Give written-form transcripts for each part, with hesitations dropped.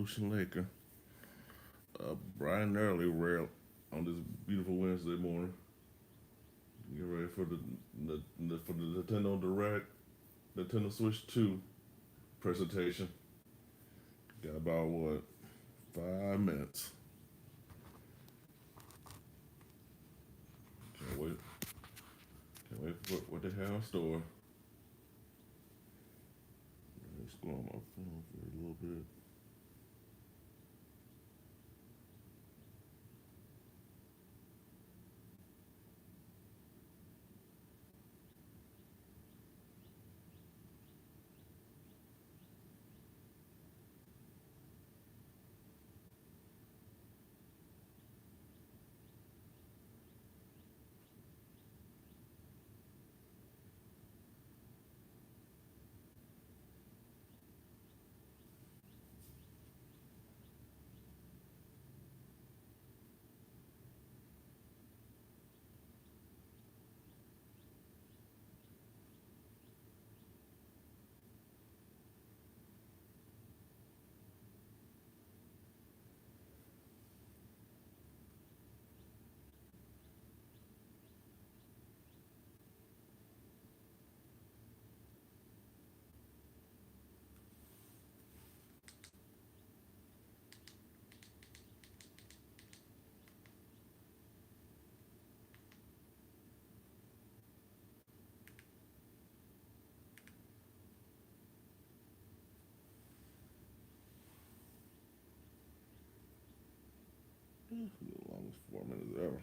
Ocean Laker. Bright and early, rare on this beautiful Wednesday morning. Get ready for the Nintendo Direct, Nintendo Switch 2 presentation. Got about what 5 minutes. Can't wait. Can't wait for what they have in store. Let's go on my phone for a little bit. The longest 4 minutes ever.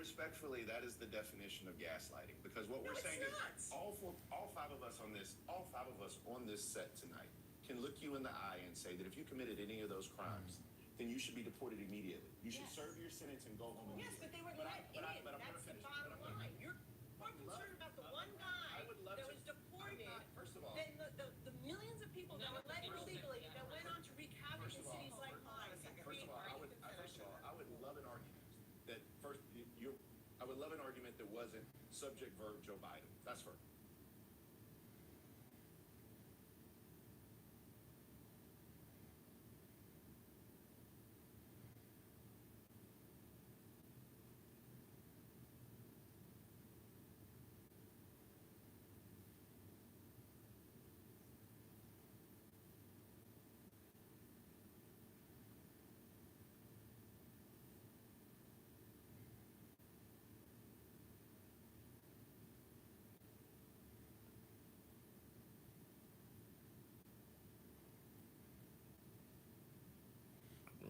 Respectfully, that is the definition of gaslighting. Because what we're saying is all five of us on this set tonight can look you in the eye and say that if you committed any of those crimes, then you should be deported immediately. You should serve your sentence and go home Yes, immediately. but they were let in. That's the bottom line. You're more concerned about the one guy that was deported First of all, than the millions of people that were let illegally that went on to wreak havoc in cities like mine. first of all, I would love an argument that first you I would love an argument that wasn't subject verb Joe Biden. That's first.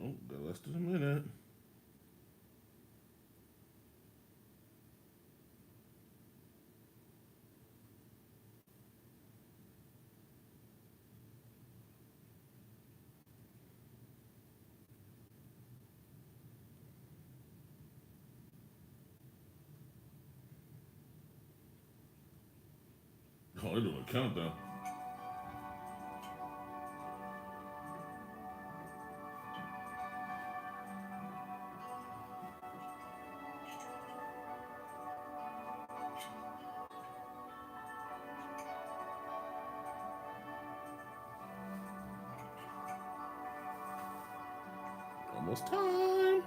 Oh, got less than a minute. Oh, they're doing a countdown. Almost time.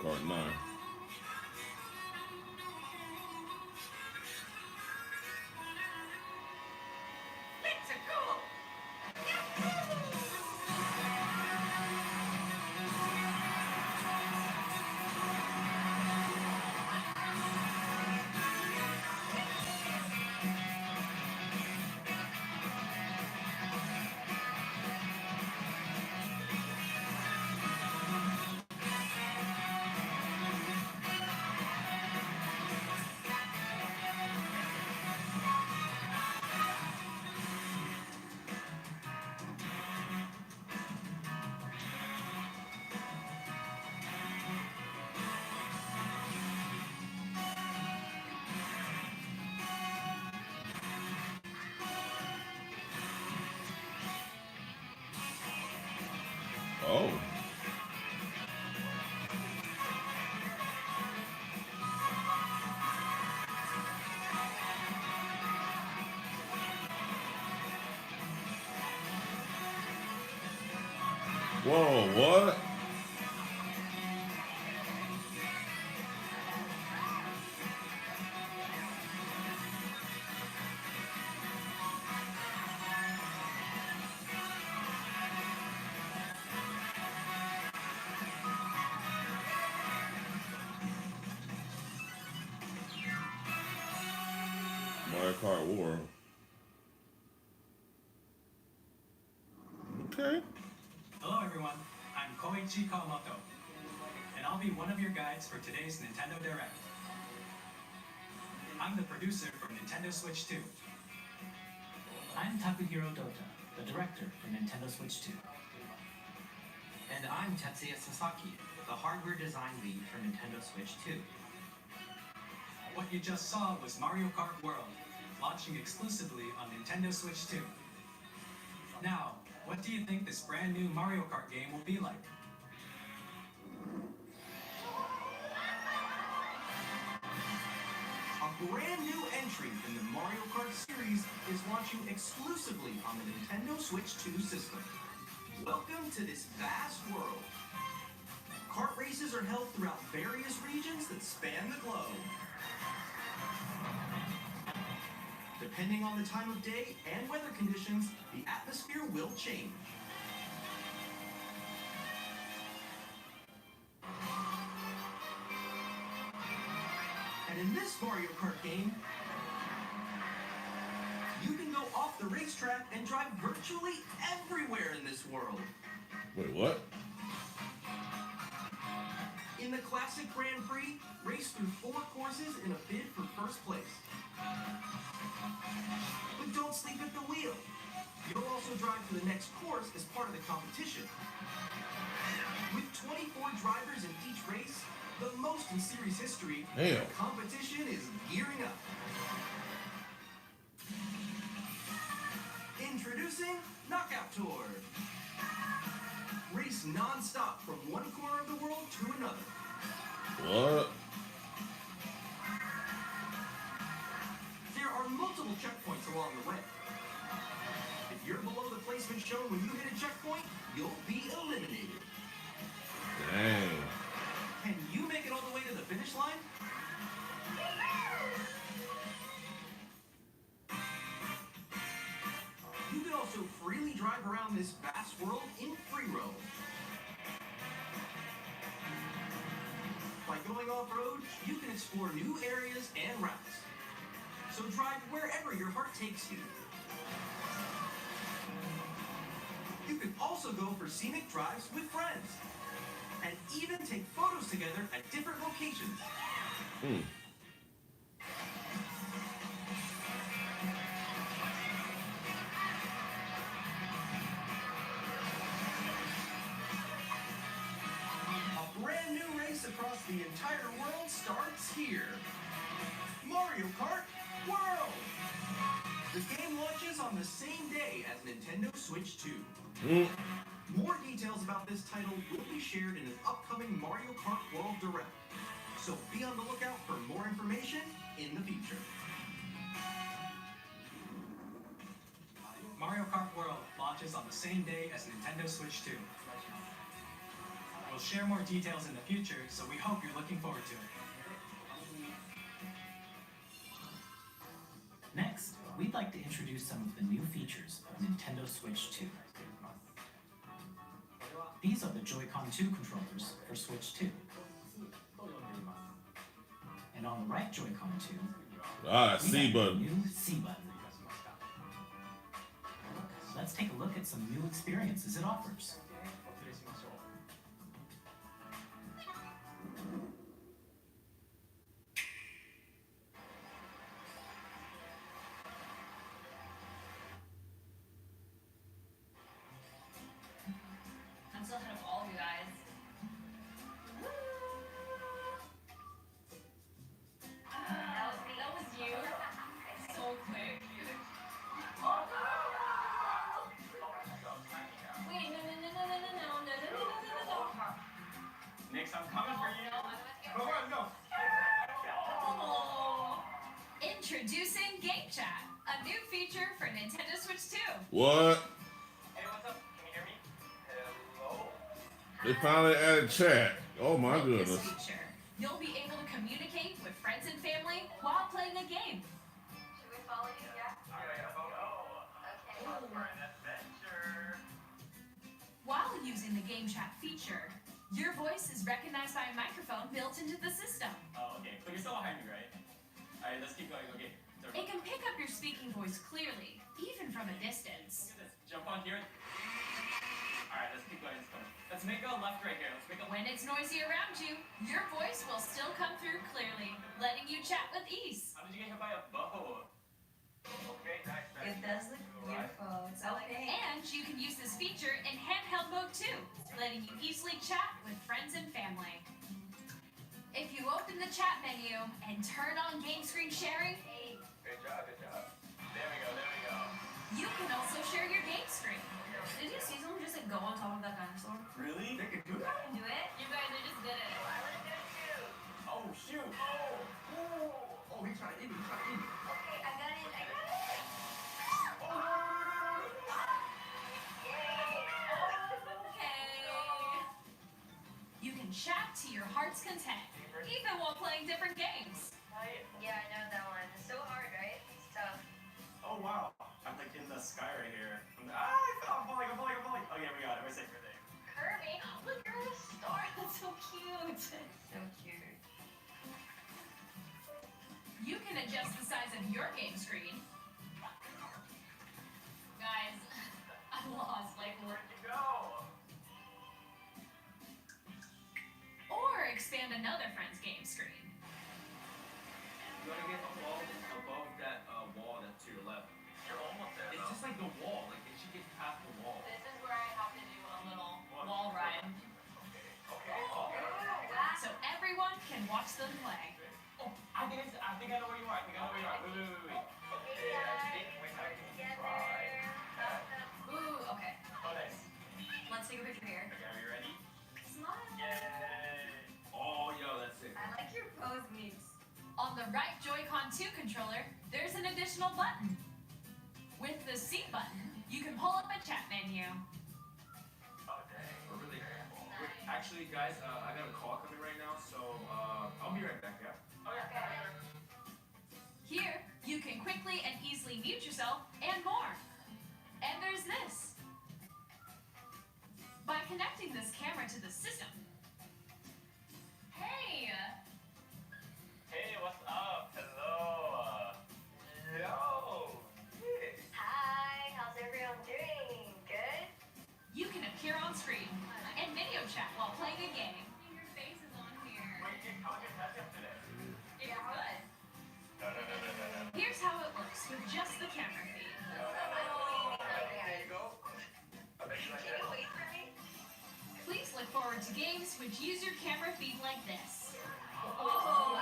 Kart 9. Let's go! Oh. Whoa, what? Mario Kart War. Okay. Hello everyone, I'm Koichi Kawamoto, and I'll be one of your guides for today's Nintendo Direct. I'm the producer for Nintendo Switch 2. I'm Takuhiro Dota, the director for Nintendo Switch 2. And I'm Tetsuya Sasaki, the hardware design lead for Nintendo Switch 2. What you just saw was Mario Kart World, launching exclusively on Nintendo Switch 2. Now, what do you think this brand new Mario Kart game will be like? A brand new entry in the Mario Kart series is launching exclusively on the Nintendo Switch 2 system. Welcome to this vast world. Kart races are held throughout various regions that span the globe. Depending on the time of day and weather conditions, the atmosphere will change. And in this Mario Kart game, you can go off the racetrack and drive virtually everywhere in this world. Wait, what? In the Classic Grand Prix, race through 4 courses in a bid for first place. But don't sleep at the wheel. You'll also drive to the next course as part of the competition. With 24 drivers in each race, the most in series history, Damn. the competition is gearing up. Introducing Knockout Tour. Race non-stop from one corner of the world to another. What? There are multiple checkpoints along the way. If you're below the placement shown when you hit a checkpoint, you'll be eliminated. Dang. Can you make it all the way to the finish line? You can also freely drive around this vast world in free roam. By going off-road, you can explore new areas and routes. So drive wherever your heart takes you. You can also go for scenic drives with friends. And even take photos together at different locations. Hmm. A brand new race across the entire world starts here. Mario Kart World! The game launches on the same day as Nintendo Switch 2. Hmm. More details about this title will be shared in an upcoming Mario Kart World Direct. So be on the lookout for more information in the future. Mario Kart World launches on the same day as Nintendo Switch 2. We'll share more details in the future, so we hope you're looking forward to it. Next, we'd like to introduce some of the new features of Nintendo Switch 2. These are the Joy-Con 2 controllers for Switch 2. And on the right Joy-Con 2, Ah, we C have the button. new C button. Let's take a look at some new experiences it offers. I'm still ahead of all of you guys. That was you. So quick. Wait, no. Nix, I'm coming for you. No, Come on, go. Oh. Introducing Game Chat, a new feature for Nintendo Switch 2. What? Hey, what's up? Can you hear me? Hello? They finally added chat. Oh my With goodness. this feature, you'll be able to communicate with friends and family while playing a game. Should we follow you? Yeah. Okay. For an adventure. While using the Game Chat feature, your voice is recognized by a microphone built into the system. Oh, okay. But you're still behind me, right? Alright, let's keep going. Okay. It can pick up your speaking voice clearly, even from a distance. Look at this. Jump on here. Alright, let's keep going. Let's make a left right here. Let's make a When it's noisy around you, your voice will still come through clearly, letting you chat with ease. How did you get hit by a bow? Okay, nice. It does look beautiful. It's okay. And you can use this feature in handheld mode too, letting you easily chat with friends and family. If you open the chat menu and turn on game screen sharing, Good job, good job. There we go. you can also share your game screen. Did you see someone just like go on top of that dinosaur? Really? They can do that? Do it? You guys, I just did it. Oh, shoot. Oh, he's trying to eat me. Okay, I got it. Okay. You can chat to your heart's content, even while playing different games. Yeah, I know that one. It's so hard, right? It's tough. Oh, wow. I'm like in the sky right here. I'm falling. Okay, we got it. We're safe. Kirby, look, you're a star. That's so cute. So cute. You can adjust the size of your game screen. Guys, I'm lost. Like, Where'd you go? or expand another friend's game screen. You gotta get above that wall that's to your left. You're almost there. It's just like the wall. Like, it should get past the wall. This is where I have to do a little wall ride, Okay. so everyone can watch them play. Oh, I think I know where you are. Wait. Okay, guys. Together. Ooh, okay. Oh, nice. Let's take a picture here. Okay, are you ready? Smile. Yay. Oh, yo, that's sick. I like your pose moves. On the right Joy-Con 2 controller, there's an additional button. With the C button, you can pull up a chat menu. Oh, dang. We're really careful. Actually, guys, I got a call coming right now, so I'll be right back, yeah? Oh, yeah. Okay. Here, you can quickly and easily mute yourself and more. And there's this. By connecting this camera to the system. Hey! Hey, what's up? Hello. Yo. Hey. Hi, how's everyone doing? Good? You can appear on screen and video chat while playing a game. Your face is on here. Why you didn't come and catch up today? It's good. No. Here's how it works with just the camera feed. There you go. I bet you like Can that. you wait for me? Please look forward to games which use your camera feed like this. Oh.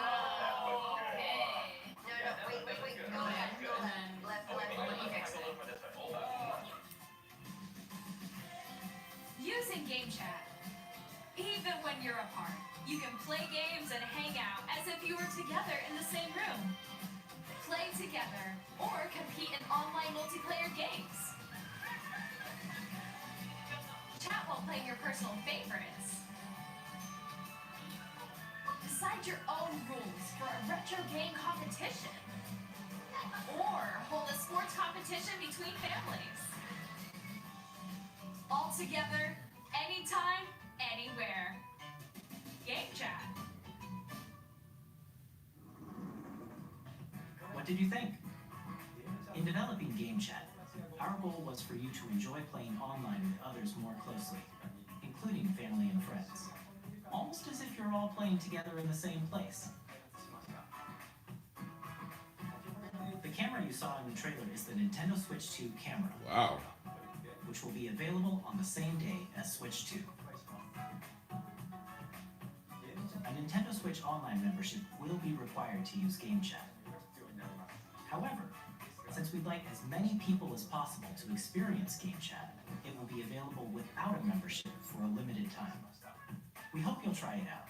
Okay. No, wait. Go ahead. Left. Let me fix it. Using Game Chat. Even when you're apart, you can play games and hang out as if you were together in the same room. Play together or compete in online multiplayer games. Chat while playing your personal favorites. Find your own rules for a retro game competition. Or hold a sports competition between families. All together, anytime, anywhere. Game Chat. What did you think? In developing Game Chat, our goal was for you to enjoy playing online with others more closely, including family and friends. Almost as if you're all playing together in the same place. The camera you saw in the trailer is the Nintendo Switch 2 camera. Wow. Which will be available on the same day as Switch 2. A Nintendo Switch Online membership will be required to use Game Chat. However, since we'd like as many people as possible to experience Game Chat, it will be available without a membership for a limited time. We hope you'll try it out.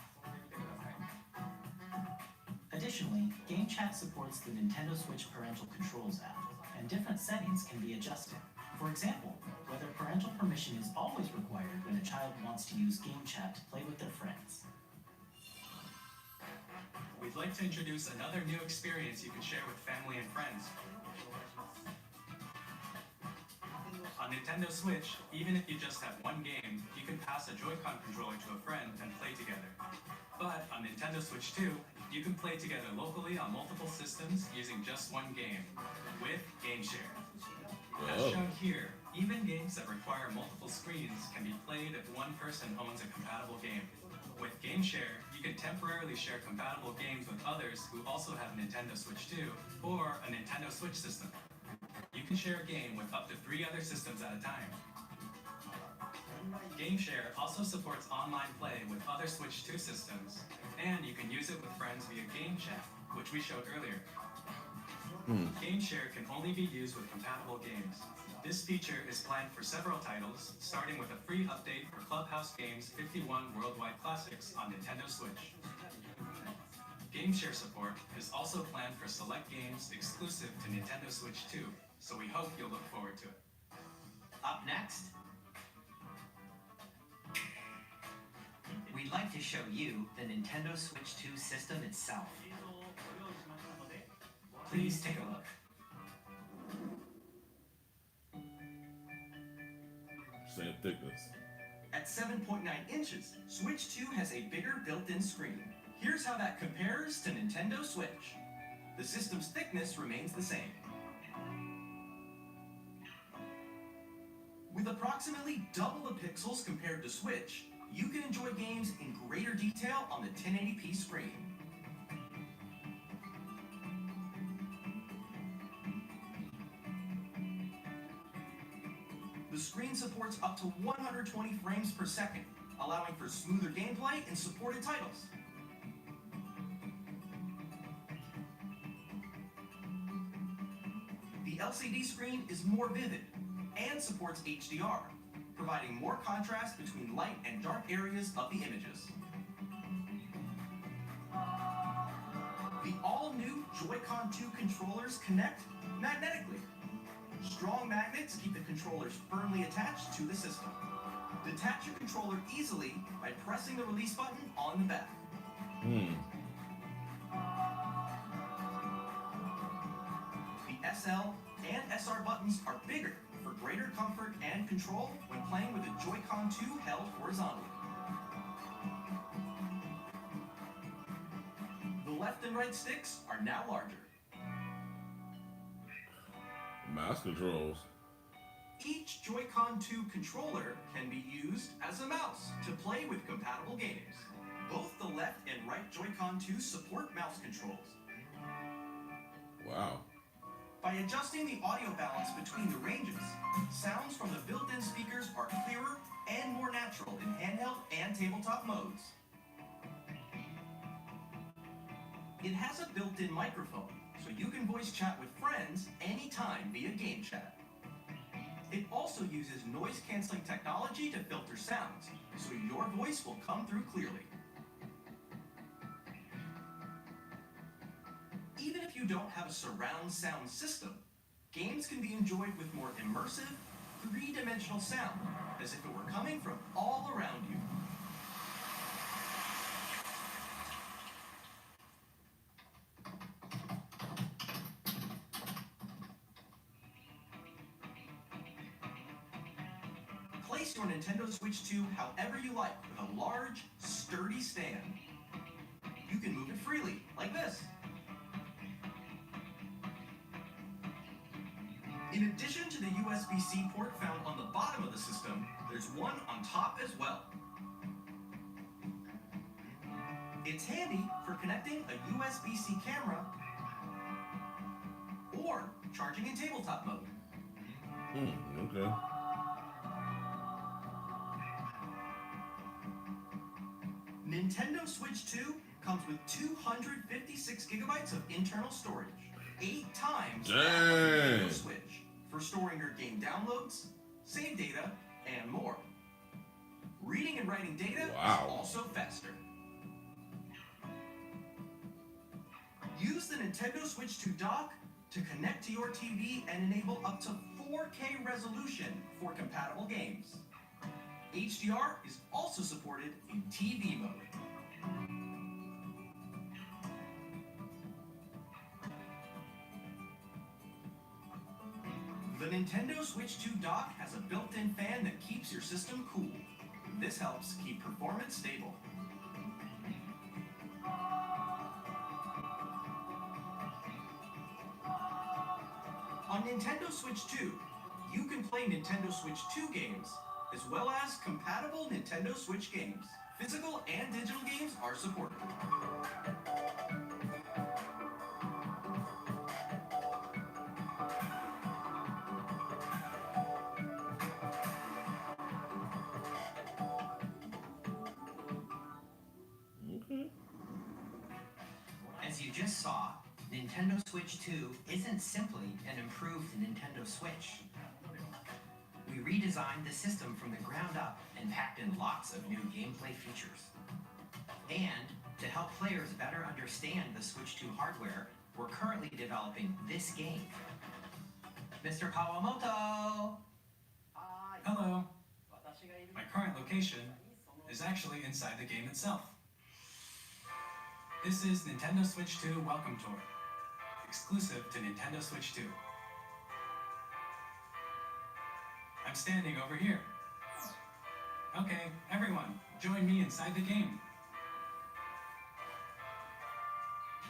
Additionally, Game Chat supports the Nintendo Switch Parental Controls app, and different settings can be adjusted. For example, whether parental permission is always required when a child wants to use Game Chat to play with their friends. We'd like to introduce another new experience you can share with family and friends. On Nintendo Switch, even if you just have one game, you can pass a Joy-Con controller to a friend and play together. But on Nintendo Switch 2, you can play together locally on multiple systems using just one game, with Game Share. As shown here, even games that require multiple screens can be played if one person owns a compatible game. With Game Share, you can temporarily share compatible games with others who also have a Nintendo Switch 2 or a Nintendo Switch system. You can share a game with up to 3 other systems at a time. Game Share also supports online play with other Switch 2 systems, and you can use it with friends via Game Chat, which we showed earlier. Game Share can only be used with compatible games. This feature is planned for several titles, starting with a free update for Clubhouse Games 51 Worldwide Classics on Nintendo Switch. Game Share support is also planned for select games exclusive to Nintendo Switch 2, so we hope you'll look forward to it. Up next, we'd like to show you the Nintendo Switch 2 system itself. Please take a look. Same thickness. At 7.9 inches, Switch 2 has a bigger built-in screen. Here's how that compares to Nintendo Switch. The system's thickness remains the same. With approximately double the pixels compared to Switch, you can enjoy games in greater detail on the 1080p screen. The screen supports up to 120 frames per second, allowing for smoother gameplay in supported titles. The LCD screen is more vivid and supports HDR, providing more contrast between light and dark areas of the images. The all-new Joy-Con 2 controllers connect magnetically. Strong magnets keep the controllers firmly attached to the system. Detach your controller easily by pressing the release button on the back. The SL and SR buttons are bigger for greater comfort and control when playing with the Joy-Con 2 held horizontally. The left and right sticks are now larger. Mouse controls. Each Joy-Con 2 controller can be used as a mouse to play with compatible games. Both the left and right Joy-Con 2 support mouse controls. Wow. By adjusting the audio balance between the ranges, sounds from the built-in speakers are clearer and more natural in handheld and tabletop modes. It has a built-in microphone, so you can voice chat with friends anytime via Game Chat. It also uses noise-canceling technology to filter sounds, so your voice will come through clearly. Even if you don't have a surround sound system, games can be enjoyed with more immersive, three-dimensional sound, as if it were coming from all around you. place your Nintendo Switch 2 however you like with a large, sturdy stand. You can move it freely, like this. In addition to the USB-C port found on the bottom of the system, there's one on top as well. It's handy for connecting a USB-C camera or charging in tabletop mode. Okay. Nintendo Switch 2 comes with 256 gigabytes of internal storage, 8 times the Nintendo Switch, for storing your game downloads, save data, and more. Reading and writing data is also faster. Use the Nintendo Switch 2 dock to connect to your TV and enable up to 4K resolution for compatible games. HDR is also supported in TV mode. The Nintendo Switch 2 dock has a built-in fan that keeps your system cool. This helps keep performance stable. On Nintendo Switch 2, you can play Nintendo Switch 2 games, as well as compatible Nintendo Switch games. Physical and digital games are supported. As you just saw, Nintendo Switch 2 isn't simply an improved Nintendo Switch. We redesigned the system from the ground up and packed in lots of new gameplay features. And to help players better understand the Switch 2 hardware, we're currently developing this game. Mr. Kawamoto! Hello. My current location is actually inside the game itself. This is Nintendo Switch 2 Welcome Tour, exclusive to Nintendo Switch 2. I'm standing over here. Okay, everyone, join me inside the game.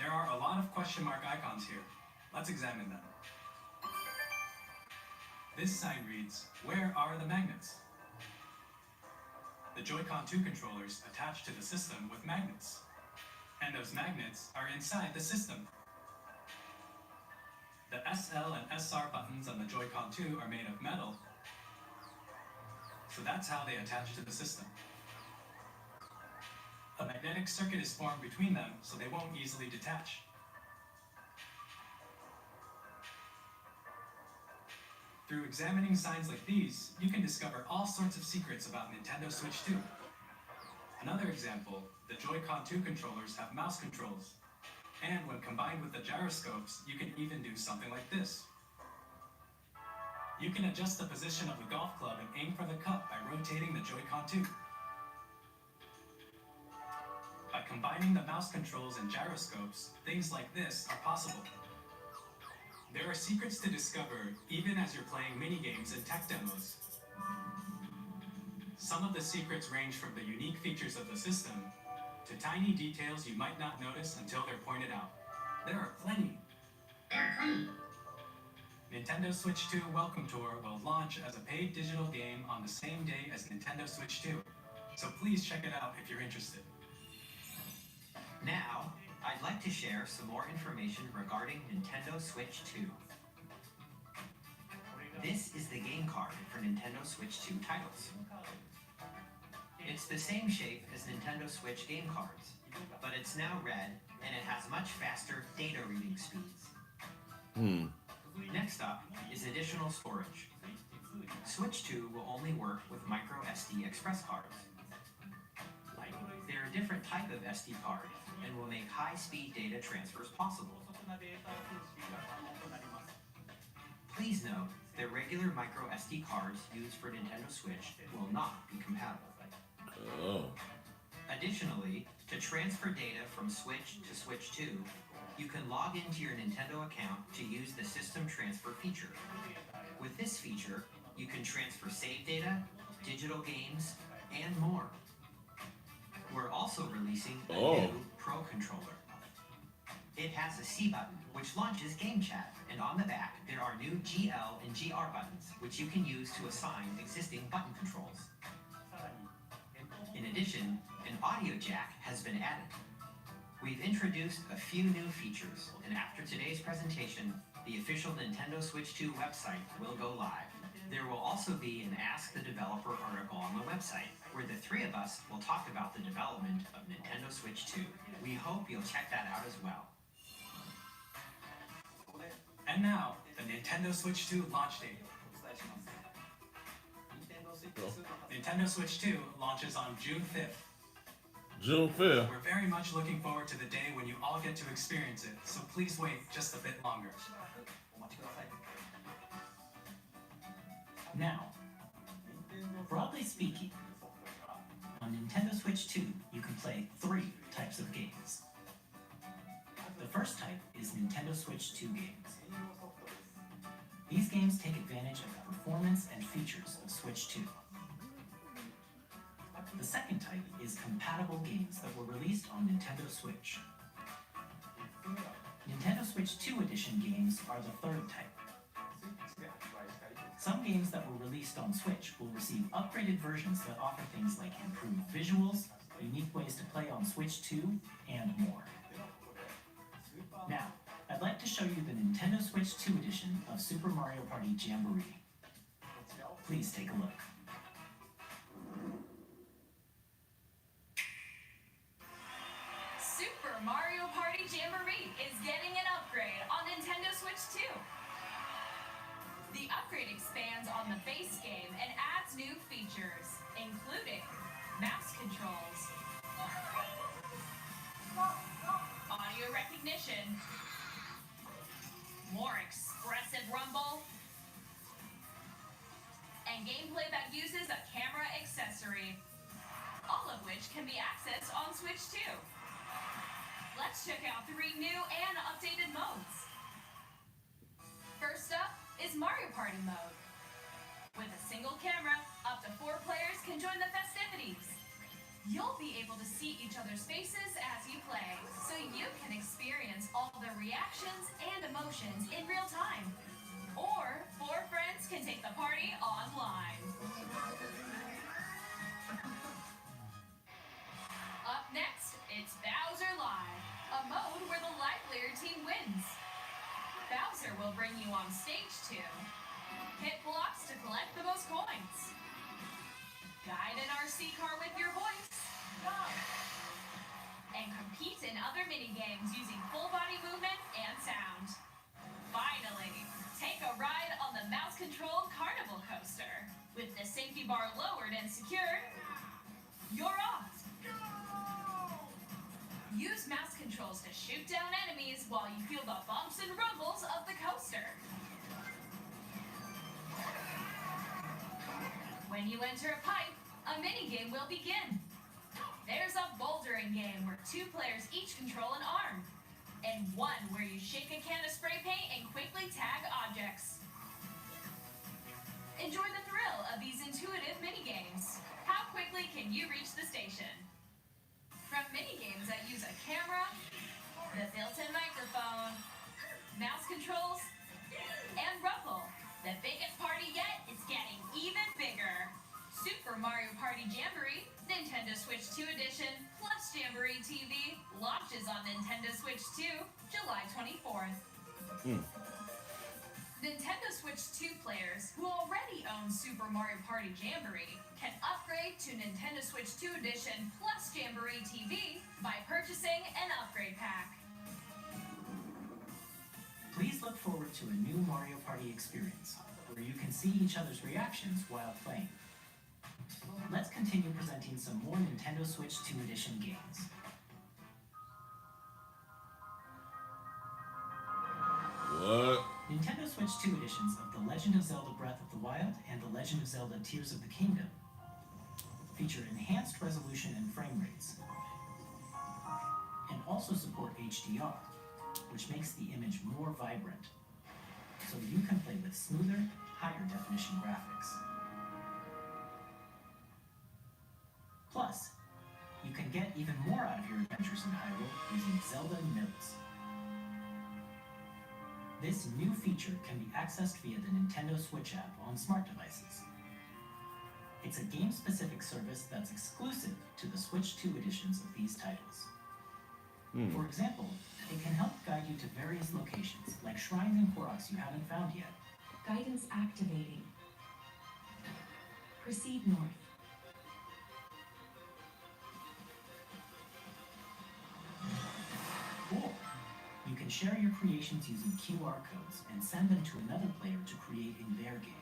There are a lot of question mark icons here. Let's examine them. This sign reads, "Where are the magnets?" The Joy-Con 2 controllers attach to the system with magnets. And those magnets are inside the system. The SL and SR buttons on the Joy-Con 2 are made of metal, so that's how they attach to the system. A magnetic circuit is formed between them, so they won't easily detach. Through examining signs like these, you can discover all sorts of secrets about Nintendo Switch 2. Another example, the Joy-Con 2 controllers have mouse controls, and when combined with the gyroscopes, you can even do something like this. You can adjust the position of the golf club and aim for the cup by rotating the Joy-Con 2. By combining the mouse controls and gyroscopes, things like this are possible. There are secrets to discover even as you're playing minigames and tech demos. Some of the secrets range from the unique features of the system to tiny details you might not notice until they're pointed out. There are plenty. Nintendo Switch 2 Welcome Tour will launch as a paid digital game on the same day as Nintendo Switch 2, so please check it out if you're interested. Now, I'd like to share some more information regarding Nintendo Switch 2. This is the game card for Nintendo Switch 2 titles. It's the same shape as Nintendo Switch game cards, but it's now red and it has much faster data reading speeds. Next up is additional storage. Switch 2 will only work with micro SD express cards. They're a different type of SD card and will make high-speed data transfers possible. Please note that regular micro SD cards used for Nintendo Switch will not be compatible. Additionally, to transfer data from Switch to Switch 2, you can log into your Nintendo account to use the System Transfer feature. With this feature, you can transfer save data, digital games, and more. We're also releasing a new Pro Controller. It has a C button, which launches Game Chat, and on the back there are new GL and GR buttons, which you can use to assign existing button controls. In addition, an audio jack has been added. We've introduced a few new features, and after today's presentation, the official Nintendo Switch 2 website will go live. There will also be an Ask the Developer article on the website, where the three of us will talk about the development of Nintendo Switch 2. We hope you'll check that out as well. And now, the Nintendo Switch 2 launch date. Nintendo Switch 2 launches on June 5th. June 5th. We're very much looking forward to the day when you all get to experience it, so please wait just a bit longer. Now, broadly speaking, on Nintendo Switch 2, you can play 3 types of games. The first type is Nintendo Switch 2 games. These games take advantage of the performance and features of Switch 2. The second type is compatible games that were released on Nintendo Switch. Nintendo Switch 2 Edition games are the third type. Some games that were released on Switch will receive upgraded versions that offer things like improved visuals, unique ways to play on Switch 2, and more. Now, I'd like to show you the Nintendo Switch 2 edition of Super Mario Party Jamboree. Please take a look. Super Mario Party Jamboree is getting an upgrade on Nintendo Switch 2. The upgrade expands on the base game and adds new features, including mouse controls, audio recognition, more expressive rumble, and gameplay that uses a camera accessory, all of which can be accessed on Switch 2. Let's check out 3 new and updated modes. First up is Mario Party mode. With a single camera, up to 4 players can join the festivities. You'll be able to see each other's faces as you play, so you can experience all the reactions and emotions in real time. Or 4 friends can take the party online. Up next, it's Bowser Live, a mode where the livelier team wins. Bowser will bring you on stage 2. Hit blocks to collect the most coins. Guide an RC car with your voice. And compete in other mini-games using full body movement and sound. Finally, take a ride on the mouse-controlled carnival coaster. With the safety bar lowered and secured, you're off. Use mouse controls to shoot down enemies while you feel the bumps and rumbles of the coaster. When you enter a pipe, a mini-game will begin. There's a bouldering game where 2 players each control an arm, and 1 where you shake a can of spray paint and quickly tag objects. Enjoy the thrill of these intuitive mini-games. How quickly can you reach the station? From mini-games that use a camera, the built-in microphone, mouse controls, and rumble, the biggest party yet is getting even bigger. Super Mario Party Jamboree, Nintendo Switch 2 Edition, plus Jamboree TV launches on Nintendo Switch 2, July 24th. Nintendo Switch 2 players who already own Super Mario Party Jamboree can upgrade to Nintendo Switch 2 Edition plus Jamboree TV by purchasing an upgrade pack. Please look forward to a new Mario Party experience, where you can see each other's reactions while playing. Let's continue presenting some more Nintendo Switch 2 Edition games. What? Nintendo Switch 2 editions of The Legend of Zelda Breath of the Wild and The Legend of Zelda Tears of the Kingdom feature enhanced resolution and frame rates, and also support HDR, which makes the image more vibrant, so you can play with smoother, higher definition graphics. even more out of your adventures in Hyrule using Zelda Notes. This new feature can be accessed via the Nintendo Switch app on smart devices. It's a game-specific service that's exclusive to the Switch 2 editions of these titles. For example, it can help guide you to various locations, like shrines and Koroks you haven't found yet. Guidance activating. Proceed north. Cool! You can share your creations using QR codes and send them to another player to create in their game.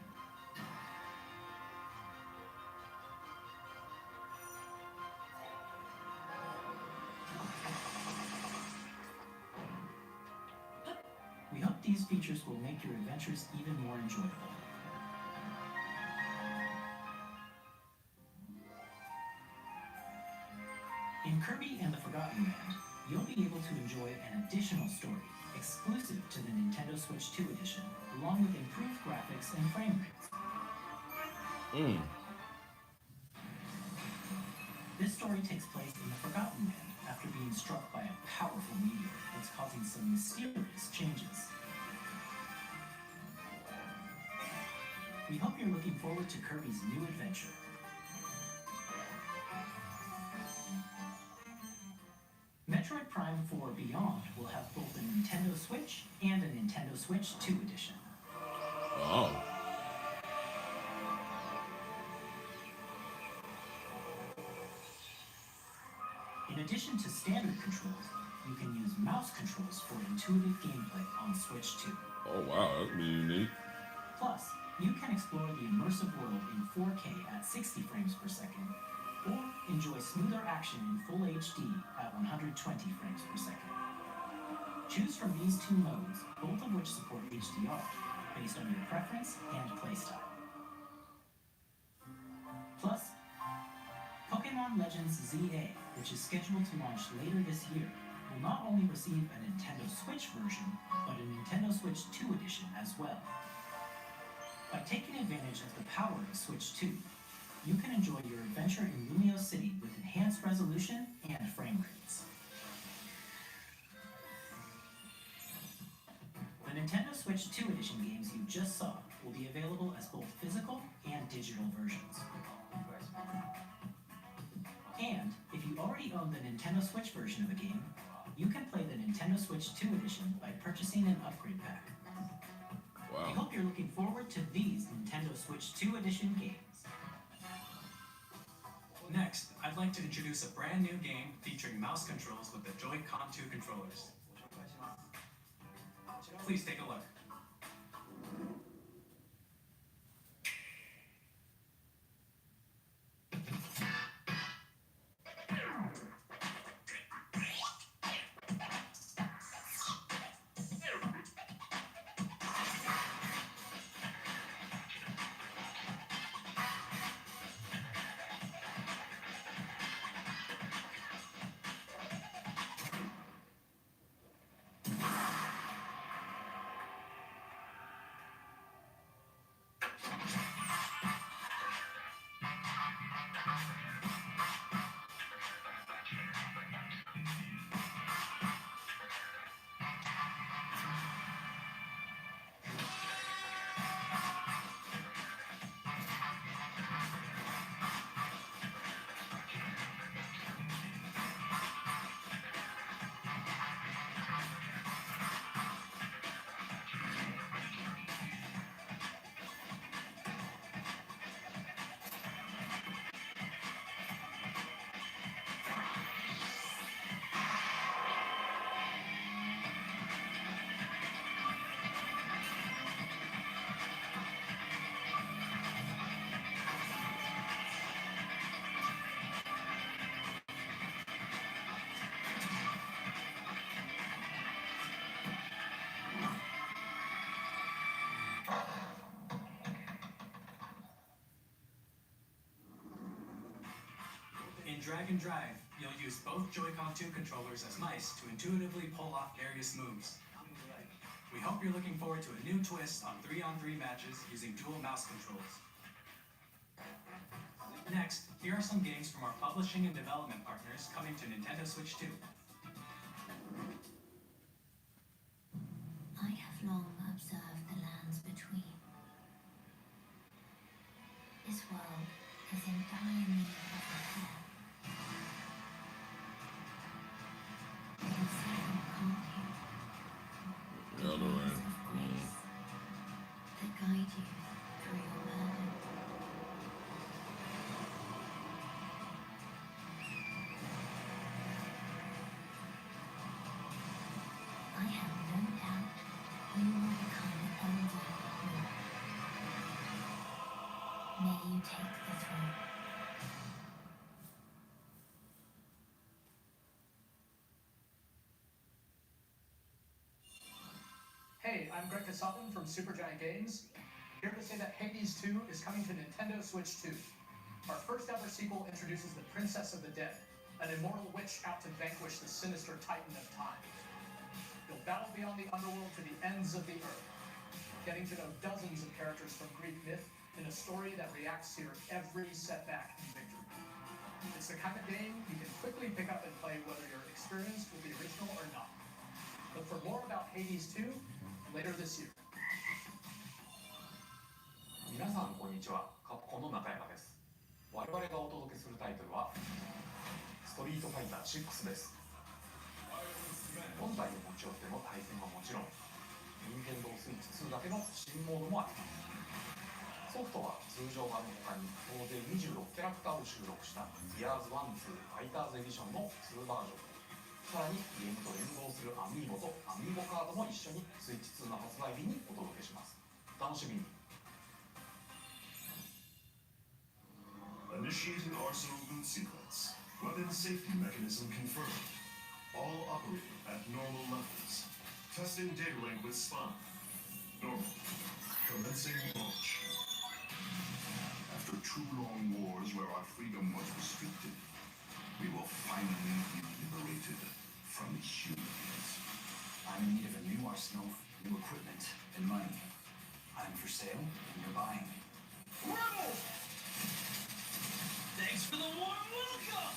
We hope these features will make your adventures even more enjoyable. In Kirby and the Forgotten Land, you'll be able to enjoy an additional story exclusive to the Nintendo Switch 2 edition, along with improved graphics and frame rates. This story takes place in the Forgotten Land after being struck by a powerful meteor that's causing some mysterious changes. We hope you're looking forward to Kirby's new adventure. Metroid Prime 4 Beyond will have both a Nintendo Switch and a Nintendo Switch 2 edition. Oh. In addition to standard controls, you can use mouse controls for intuitive gameplay on Switch 2. Oh wow, that's really unique. Plus, you can explore the immersive world in 4K at 60 frames per second, or enjoy smoother action in Full HD at 120 frames per second. Choose from these two modes, both of which support HDR, based on your preference and playstyle. Plus, Pokémon Legends ZA, which is scheduled to launch later this year, will not only receive a Nintendo Switch version, but a Nintendo Switch 2 edition as well. By taking advantage of the power of Switch 2, you can enjoy your adventure in Lumio City with enhanced resolution and frame rates. The Nintendo Switch 2 edition games you just saw will be available as both physical and digital versions. And if you already own the Nintendo Switch version of a game, you can play the Nintendo Switch 2 edition by purchasing an upgrade pack. Wow. We hope you're looking forward to these Nintendo Switch 2 edition games. Next, I'd like to introduce a brand new game featuring mouse controls with the Joy-Con 2 controllers. Please take a look. In Dragon Drive, you'll use both Joy-Con 2 controllers as mice to intuitively pull off various moves. We hope you're looking forward to a new twist on 3-on-3 matches using dual mouse controls. Next, here are some games from our publishing and development partners coming to Nintendo Switch 2. I have long observed the lands between. This world is in dire need of repair. But instead can't you? Elder Words Ring. of grace that guide you through your burden. I have no doubt you will become elder Lord. May you take the throne. Hey, I'm Greg Kasavin from Supergiant Games, here to say that Hades 2 is coming to Nintendo Switch 2. Our first ever sequel introduces the Princess of the Dead, an immortal witch out to vanquish the sinister Titan of Time. You'll battle beyond the underworld to the ends of the earth, getting to know dozens of characters from Greek myth in a story that reacts to your every setback and victory. It's the kind of game you can quickly pick up and play whether you're experienced with the original or not. Look for more about Hades 2 later this year. 皆さんこんにちは、カプコンの中山です。我々がお届けするタイトルはストリートファイター6です。本体を持ち寄っての対戦はもちろん、任天堂スイッチ2だけの新モードもあります。ソフトは通常版の他に総勢26キャラクターを収録した Gears 1-2 ファイターズエディションの2バージョン。さらにゲームと連動するアミーボとアミーボカードも一緒にスイッチ2の発売日にお届けします。お楽しみに。Initiating arsenal boot sequence. Weapon safety mechanism confirmed. All operating at normal levels. Testing data link with Spawn. Normal. Commencing launch. After 2 long wars where our freedom was restricted, we will finally be liberated from the humans. I'm in need of a new arsenal, new equipment, and money. I'm for sale, and you're buying. Rebel! Thanks for the warm welcome!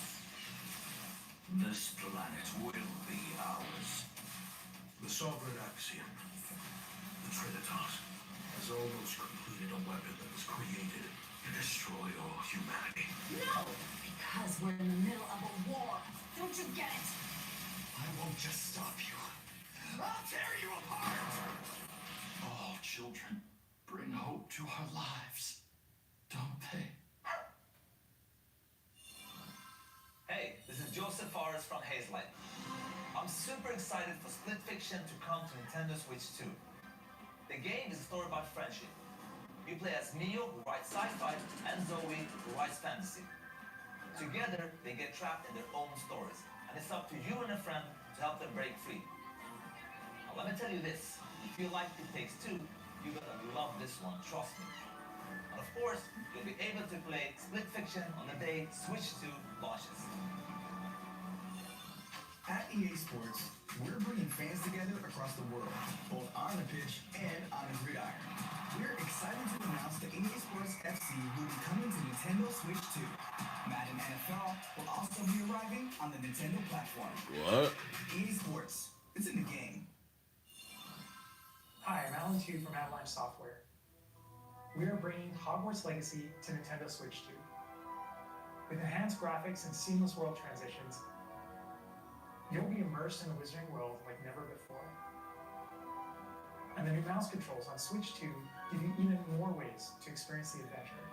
This planet will be ours. The Sovereign Axiom. The Trinitas. Has almost completed a weapon that was created to destroy all humanity. No! Because we're in the middle of a war. Don't you get it? I won't just stop you. I'll tear you apart! All children bring hope to our lives, don't they? Hey, this is Joseph Forrest from Hazelight. I'm super excited for Split Fiction to come to Nintendo Switch 2. The game is a story about friendship. You play as Mio, who writes sci-fi, and Zoe, who writes fantasy. Together, they get trapped in their own stories, and it's up to you and a friend to help them break free. Now, let me tell you this. If you like It Takes Two, you're gonna love this one, trust me. And of course, you'll be able to play Split Fiction on the day Switch 2 launches. At EA Sports, we're bringing fans together across the world, both on the pitch and on the gridiron. We're excited to announce that EA Sports FC will be coming to Nintendo Switch 2. Madden NFL will also be arriving on the Nintendo platform. What? EA Sports, it's in the game. Hi, I'm Alan Tu from Avalanche Software. We are bringing Hogwarts Legacy to Nintendo Switch 2. With enhanced graphics and seamless world transitions, you'll be immersed in the Wizarding world like never before. And the new mouse controls on Switch 2 give you even more ways to experience the adventure.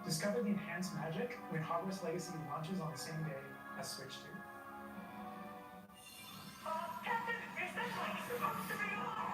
Discover the enhanced magic when Hogwarts Legacy launches on the same day as Switch 2. Captain, is this like supposed to be all?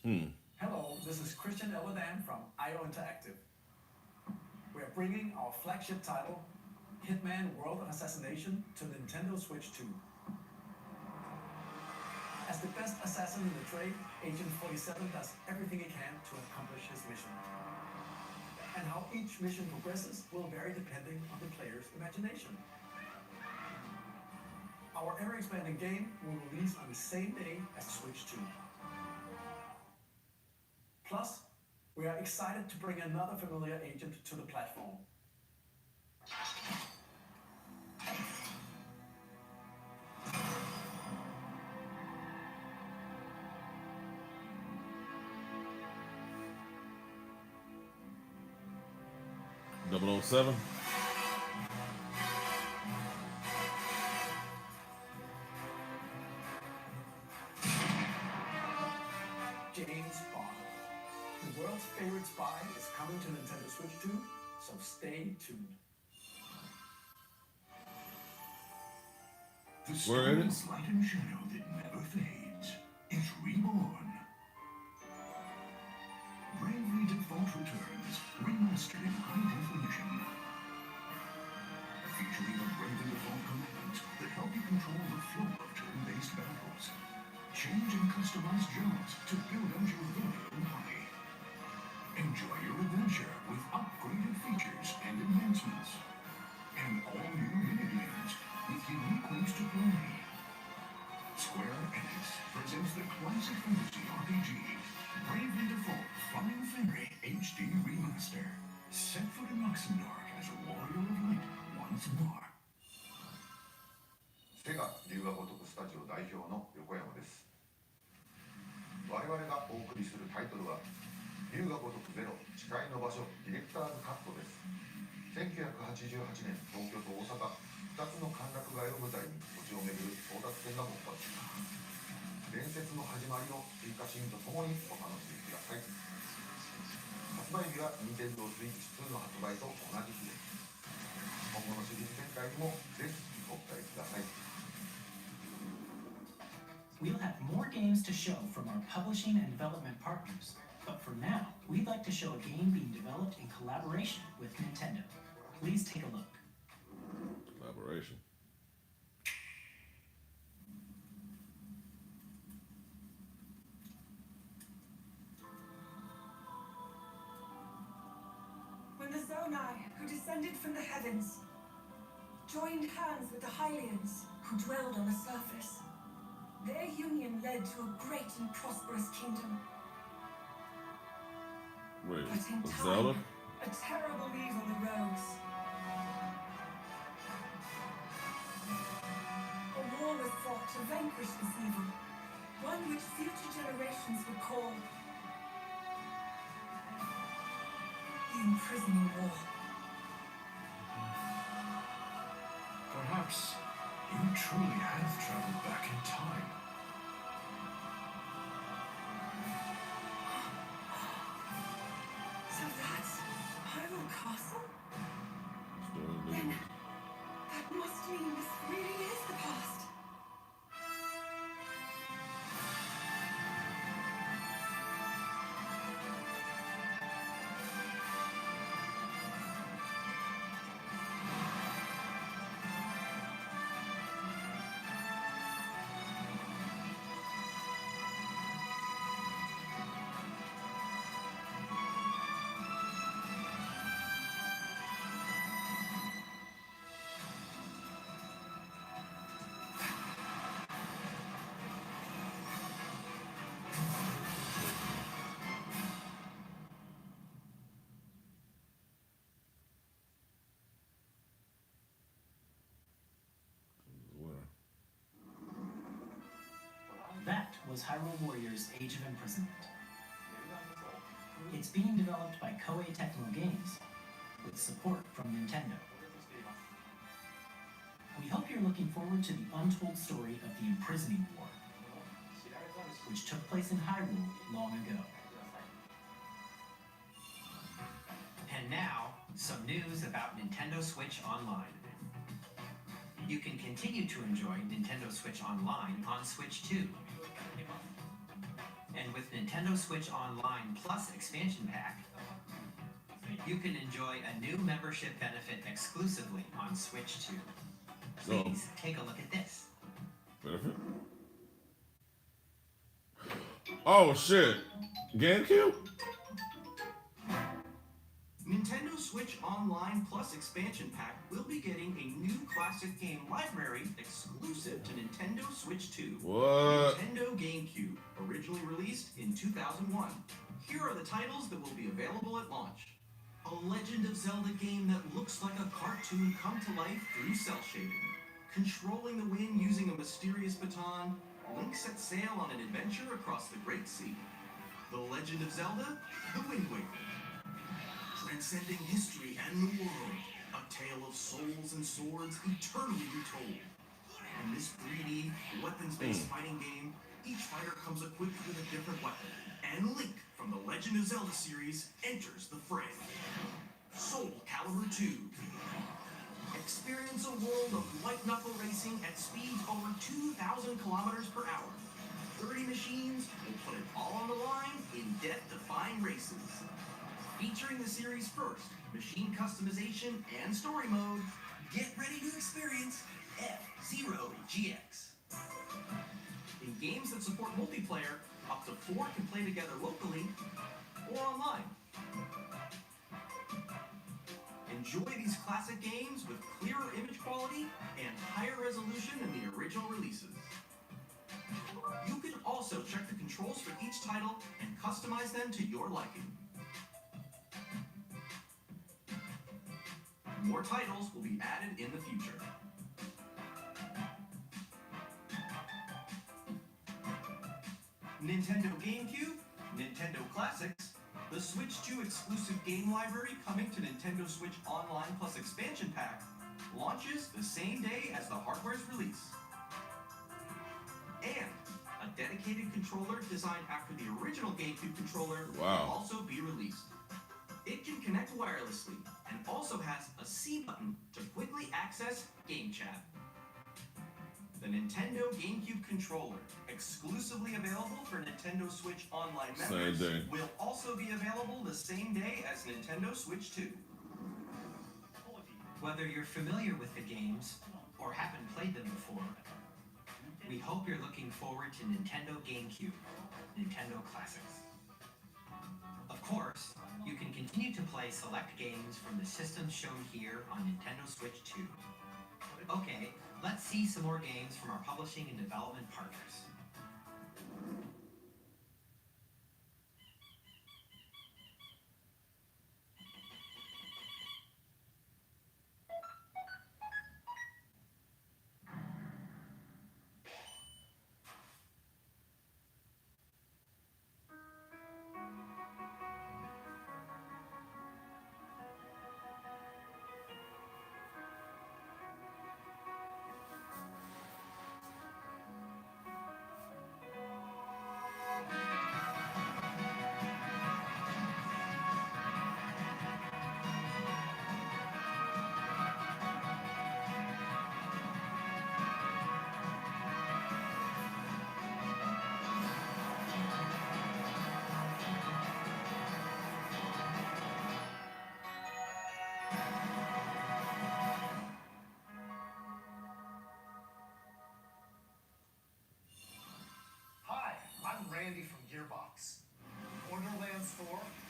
Hello, this is Christian Eladan from IO Interactive. We are bringing our flagship title, Hitman World of Assassination, to Nintendo Switch 2. As the best assassin in the trade, Agent 47 does everything he can to accomplish his mission. And how each mission progresses will vary depending on the player's imagination. Our ever-expanding game will release on the same day as Switch 2. Plus, we are excited to bring another familiar agent to the platform. .007. James Bond. The world's favorite spy is coming to Nintendo Switch 2, so stay tuned. The Where it story is? of light and shadow that never fades is reborn. Bravely Default returns, remastered in high definition. Featuring the Bravely Default commands that help you control the flow of turn-based battles. Change and customize jobs to build out your very own army. Enjoy your adventure with upgraded features and enhancements. And all new minigames with unique ways to play. Square Enix presents the classic fantasy RPG, Bravely Default Flying Fairy HD Remaster. Set foot in Luxembourg as a warrior of light once more. セガ龍が如くスタジオ代表の横山です。我々がお送りするタイトルは龍が如くゼロ誓いの場所ディレクターズカットです。1988年東京と大阪2つの歓楽街を舞台に土地を巡る争奪戦が勃発。伝説の始まりを追加シーンとともにお楽しみください。発売日は Nintendo Switch 2の発売と同じ日です。今後のシリーズ展開にもぜひご期待ください。We'll have more games to show from our publishing and development partners, but for now, we'd like to show a game being developed in collaboration with Nintendo. Please take a look. Collaboration. When the Zonai, who descended from the heavens, joined hands with the Hylians, who dwelled on the surface, their union led to a great and prosperous kingdom. Wait, But in Zelda? time, a terrible evil arose. A war was fought to vanquish this evil, one which future generations would call the Imprisoning War. Perhaps you truly have traveled back in time. So that's Hyrule Castle? Then that must mean this really is the past. That was Hyrule Warriors Age of Imprisonment. It's being developed by Koei Tecmo Games, with support from Nintendo. We hope you're looking forward to the untold story of the Imprisoning War, which took place in Hyrule long ago. And now, some news about Nintendo Switch Online. You can continue to enjoy Nintendo Switch Online on Switch 2. And with Nintendo Switch Online Plus expansion pack, you can enjoy a new membership benefit exclusively on Switch 2. Please take a look at this. Benefit? Oh shit. GameCube? Nintendo Switch Online Plus expansion pack will be getting a new classic game library exclusive to Nintendo Switch 2. What? Nintendo GameCube, originally released in 2001. Here are the titles that will be available at launch. A Legend of Zelda game that looks like a cartoon come to life through cell shading. Controlling the wind using a mysterious baton, Link sets sail on an adventure across the Great Sea. The Legend of Zelda, The Wind Waker. Transcending history and the world, a tale of souls and swords eternally retold. In this 3D, weapons-based fighting game, each fighter comes equipped with a different weapon, and Link from the Legend of Zelda series enters the fray. Soul Calibur 2. Experience a world of white-knuckle racing at speeds over 2,000 kilometers per hour. 30 machines will put it all on the line in death-defying races. Featuring the series' first machine customization and story mode, get ready to experience F-Zero GX. In games that support multiplayer, up to 4 can play together locally or online. Enjoy these classic games with clearer image quality and higher resolution than the original releases. You can also check the controls for each title and customize them to your liking. More titles will be added in the future. Nintendo GameCube, Nintendo Classics, the Switch 2 exclusive game library coming to Nintendo Switch Online Plus expansion pack launches the same day as the hardware's release. And a dedicated controller designed after the original GameCube controller will also be released. It can connect wirelessly and also has a C button to quickly access Game Chat. The Nintendo GameCube controller, exclusively available for Nintendo Switch Online members, will also be available the same day as Nintendo Switch 2. Whether you're familiar with the games or haven't played them before, we hope you're looking forward to Nintendo GameCube, Nintendo Classics. Of course, you can continue to play select games from the systems shown here on Nintendo Switch 2. Okay, let's see some more games from our publishing and development partners. Randy from Gearbox. Borderlands 4,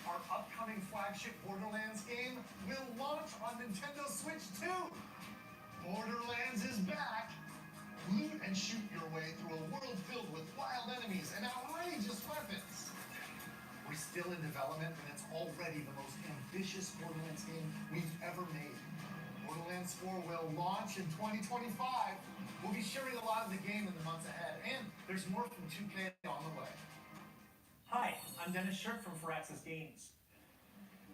our upcoming flagship Borderlands game, will launch on Nintendo Switch 2. Borderlands is back. Loot and shoot your way through a world filled with wild enemies and outrageous weapons. We're still in development, and it's already the most ambitious Borderlands game we've ever made. Borderlands 4 will launch in 2025. We'll be sharing a lot of the game in the months ahead, and there's more from 2K on the way. Hi, I'm Dennis Shirk from Firaxis Games.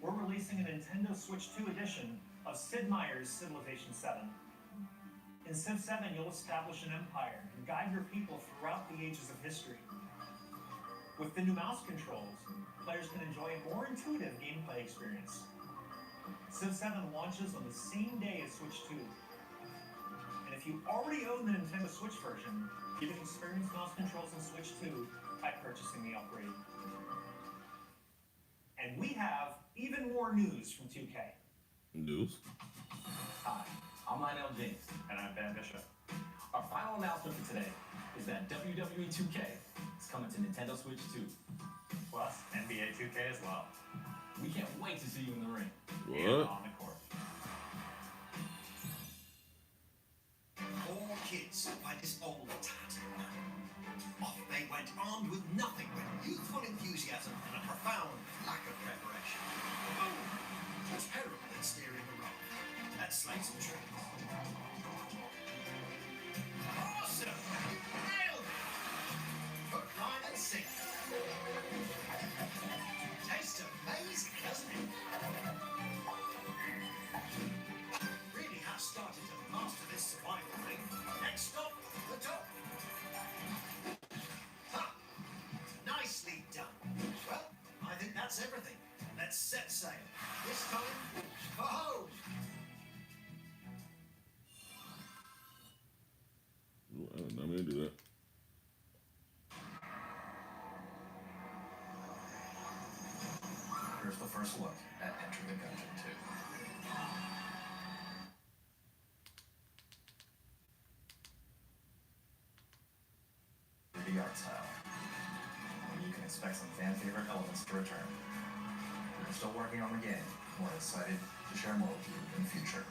We're releasing a Nintendo Switch 2 edition of Sid Meier's Civilization 7. In Civ 7, you'll establish an empire and guide your people throughout the ages of history. With the new mouse controls, players can enjoy a more intuitive gameplay experience. Civ 7 launches on the same day as Switch 2. And if you already own the Nintendo Switch version, you can experience mouse controls on Switch 2 by purchasing the upgrade. And we have even more news from 2K. News? Hi, I'm Lionel James. And I'm Ben Bishop. Our final announcement for today is that WWE 2K is coming to Nintendo Switch 2. Plus NBA 2K as well. We can't wait to see you in the ring. And What? on the court. Four kids by this old tat. Off they went armed with nothing but youthful enthusiasm and a profound lack of preparation. Oh, terrible at steering the road. Let's slay some trees. Awesome! Nailed it! Hook, line, and sinker. Tastes amazing, doesn't it? Really have started to master this survival thing. Next stop, the top. Ha! Nicely done. Well, I think that's everything. Let's set sail. This time, for home. Ooh, I didn't know me to do that. Here's the first look at Enter the Gungeon 2. The art style. And you can expect some fan favorite elements to return. We're still working on the game. We're excited to share more with you in the future.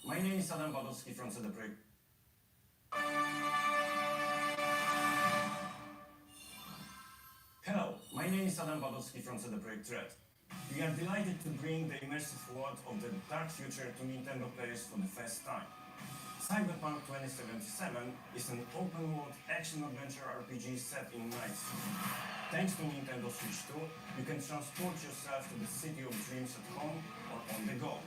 My name is Adam Badowski from Celebrate. Hello, my name is Adam Badowski from Celebrate Threat. We are delighted to bring the immersive world of the dark future to Nintendo players for the first time. Cyberpunk 2077 is an open-world action-adventure RPG set in Night City. Thanks to Nintendo Switch 2, you can transport yourself to the city of dreams at home or on the go.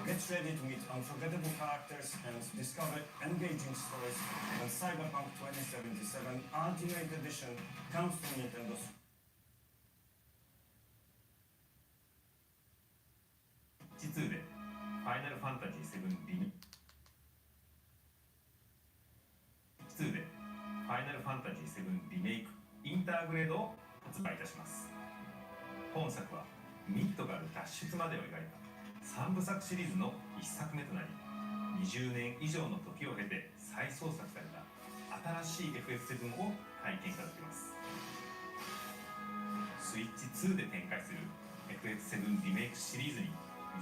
Get ready to meet unforgettable characters and discover engaging stories when Cyberpunk 2077 Ultimate Edition comes to Nintendo Switch. 2でファイナルファンタジー7リメ2でファイナルファンタジー7リメイクインターグレードを発売いたします。本作はミッドガル脱出までを描いた3部作シリーズの1作目となり、20年以上の時を経て再創作された新しい FF7 を体験いただけます。スイッチ2で展開する FF7 リメイクシリーズに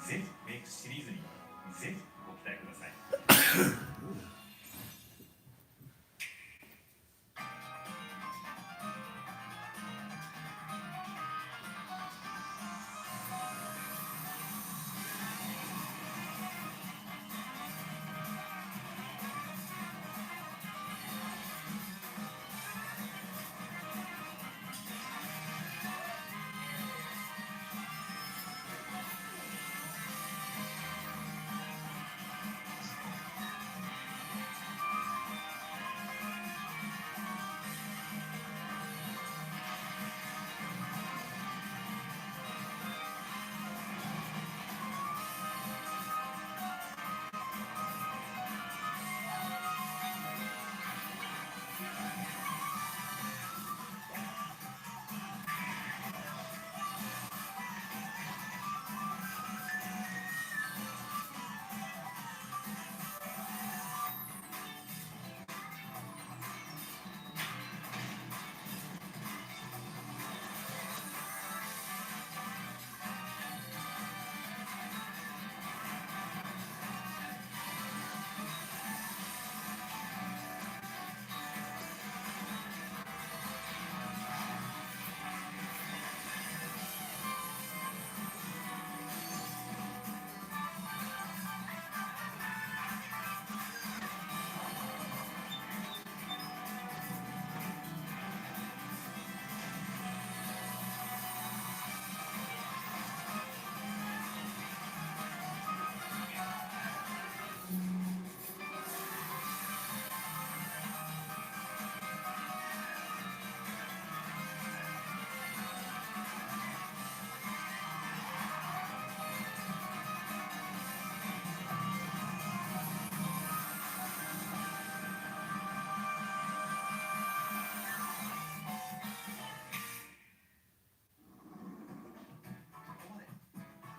ぜひメイクシリーズにぜひご期待ください。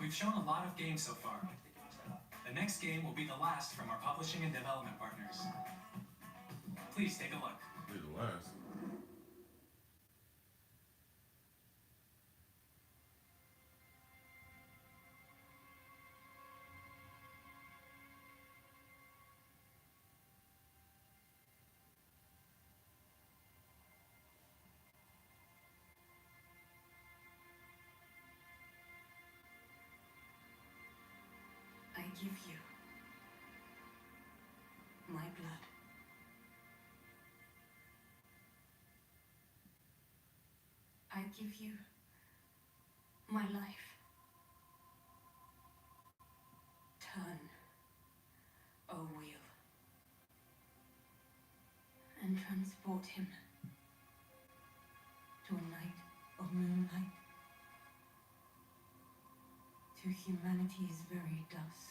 We've shown a lot of games so far. The next game will be the last from our publishing and development partners. Please take a look. Be the last. I give you my blood. I give you my life. Turn, O wheel, and transport him to a night of moonlight, to humanity's very dusk.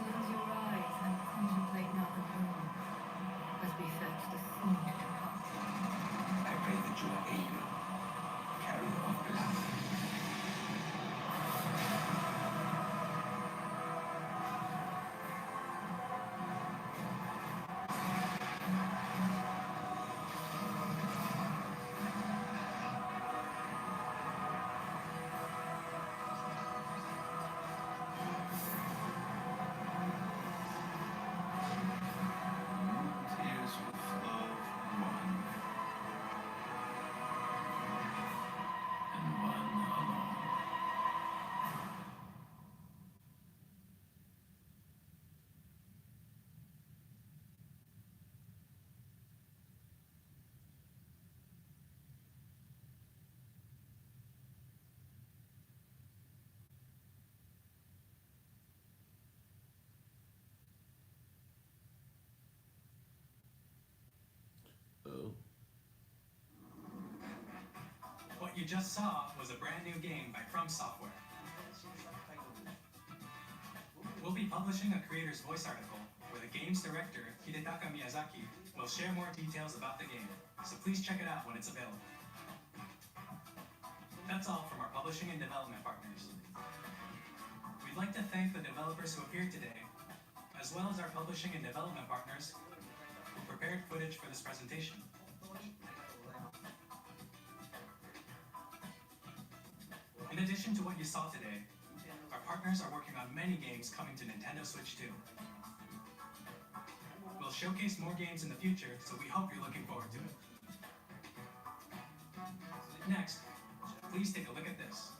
Close your eyes and contemplate now the moon, as befits the soon to come. I pray that you are able, carrier of blood. Tears will flow one and one alone. Oh. What you just saw was a brand new game by From Software. We'll be publishing a creator's voice article where the game's director, Hidetaka Miyazaki, will share more details about the game, so please check it out when it's available. That's all from our publishing and development partners. We'd like to thank the developers who appeared today, as well as our publishing and development partners who prepared footage for this presentation. In addition to what you saw today, our partners are working on many games coming to Nintendo Switch 2. We'll showcase more games in the future, so we hope you're looking forward to it. Next, please take a look at this.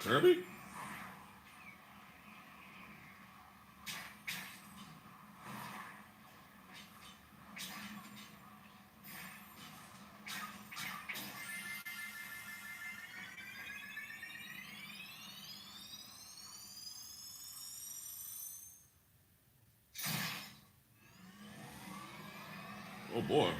Kirby? boy.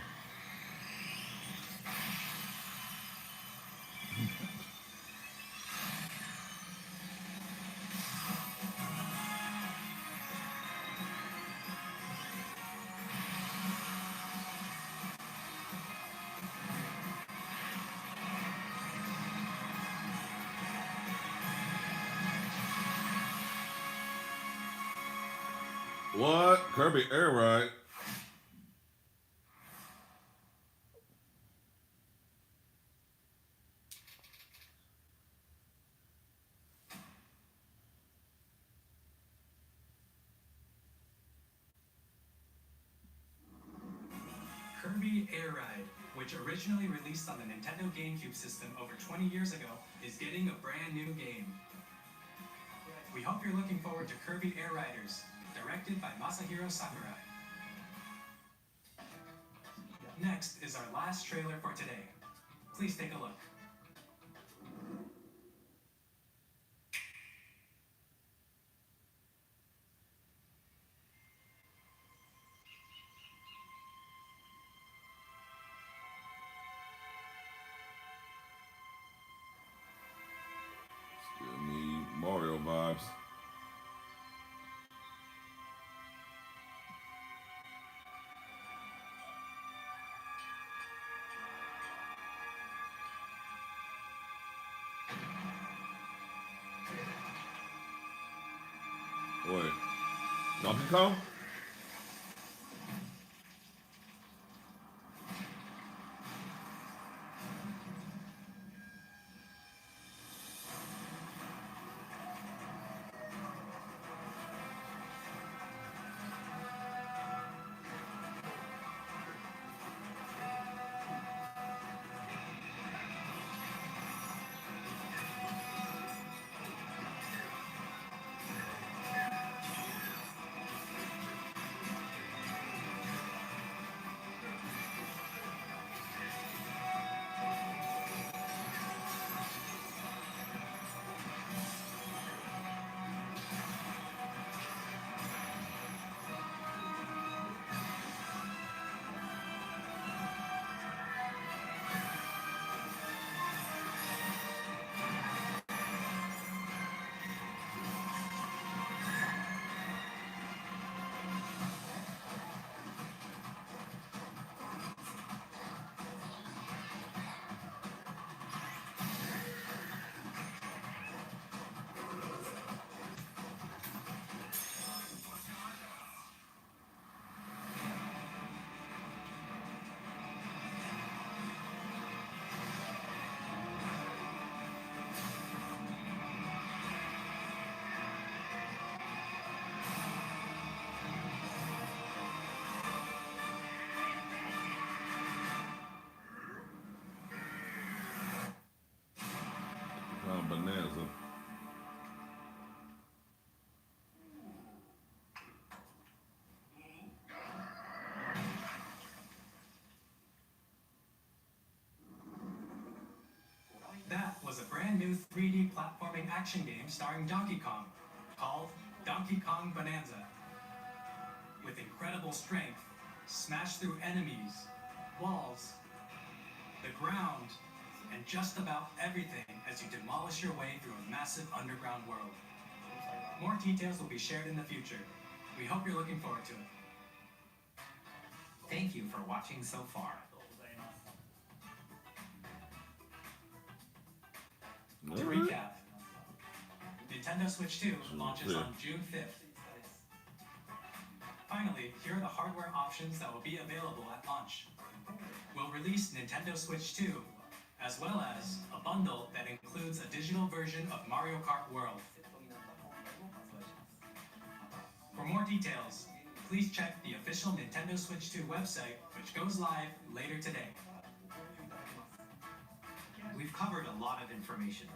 What? Kirby Air Ride? Kirby Air Ride, which originally released on the Nintendo GameCube system over 20 years ago, is getting a brand new game. We hope you're looking forward to Kirby Air Riders, directed by Masahiro Sakurai. Next is our last trailer for today. Please take a look. Still need Mario vibes. Wait, Donkey Kong? Bonanza. That was a brand new 3D platforming action game starring Donkey Kong, called Donkey Kong Bonanza. With incredible strength, smash through enemies, walls, the ground, and just about everything as you demolish your way through a massive underground world. More details will be shared in the future. We hope you're looking forward to it. Thank you for watching so far. To recap, Nintendo Switch 2 launches on June 5th. Finally, here are the hardware options that will be available at launch. We'll release Nintendo Switch 2, as well as a bundle that includes a digital version of Mario Kart World. For more details, please check the official Nintendo Switch 2 website, which goes live later today. We've covered a lot of information,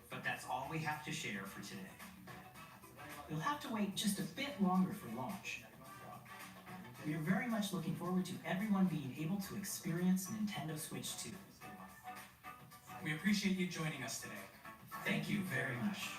but that's all we have to share for today. You'll have to wait just a bit longer for launch. We are very much looking forward to everyone being able to experience Nintendo Switch 2. We appreciate you joining us today. Thank you very much.